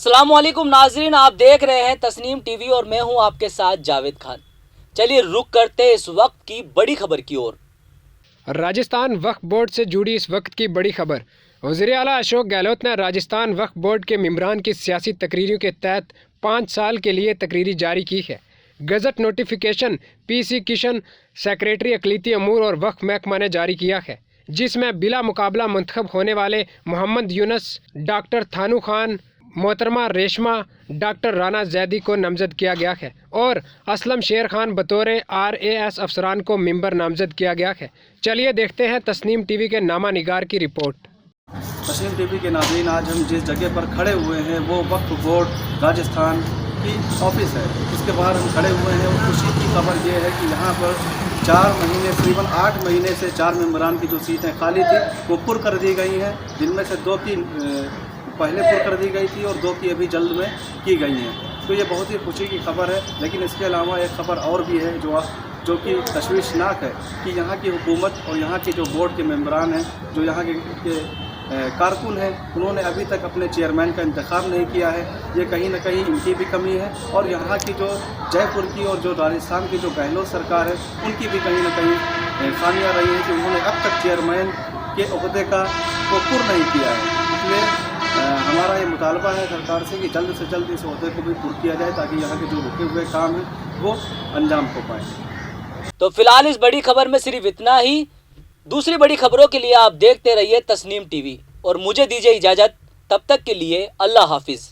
अस्सलामुअलैकुम नाजरीन, आप देख रहे हैं तस्नीम टीवी और मैं हूं आपके साथ जावेद खान। चलिए रुक करते हैं इस वक्त की बड़ी खबर की ओर। राजस्थान वक्फ बोर्ड से जुड़ी इस वक्त की बड़ी खबर। वज़ीर आला अशोक गहलोत ने राजस्थान वक्फ बोर्ड के मेंबरान की सियासी तकरीरों के तहत 5 साल के लिए तकरीरी जारी की है। Gazette notification PC Kishan secretary अक़लीती अमूर और वक्फ महकमा ने जारी किया है, जिसमें बिला मुकाबला मुंतखब होने वाले मोहम्मद यूनुस, डॉक्टर थानू खान, मोहतरमा रेशमा, डॉक्टर राना जैदी को नामजद किया गया है और असलम शेर खान बतौर RAS अफसरान को मेंबर नामजद किया गया है। चलिए देखते हैं तस्नीम टीवी के नामा निगार की रिपोर्ट। तस्नीम टीवी के नाज़रीन, आज हम जिस जगह पर खड़े हुए हैं वो वक्फ बोर्ड राजस्थान की ऑफिस है। इसके बाहर हम खड़े हुए हैं और खुशी की खबर ये है कि यहाँ पर 4 महीने तकरीबन 8 महीने से 4 मेंबरान की जो सीटें खाली थी वो पुर कर दी गई हैं, जिनमें से 2 की पहले पुर कर दी गई थी और 2 की अभी जल्द में की गई हैं। तो ये बहुत ही खुशी की खबर है। लेकिन इसके अलावा एक खबर और भी है जो कि तशवीशनाक है कि यहाँ की हुकूमत और यहाँ के जो बोर्ड के मेंबरान हैं, जो यहाँ के कारकुन हैं, उन्होंने अभी तक अपने चेयरमैन का इंतखाब नहीं किया है। ये कहीं ना कहीं इनकी भी कमी है और यहाँ की जो जयपुर की और जो राजस्थान की जो गहलोत सरकार है उनकी भी कहीं ना कहीं खामियाँ रही हैं कि उन्होंने अब तक चेयरमैन के ओहदे का को पुर नहीं किया है। इसलिए हमारा ये मुतालबा है सरकार से कि जल्द से जल्द इस ओहदे को भी पुर किया जाए ताकि यहाँ के जो रुके हुए काम हैं वो अंजाम हो पाए। तो फिलहाल इस बड़ी खबर में सिर्फ इतना ही। दूसरी बड़ी खबरों के लिए आप देखते रहिए तस्नीम टीवी और मुझे दीजिए इजाज़त। तब तक के लिए अल्लाह हाफिज़।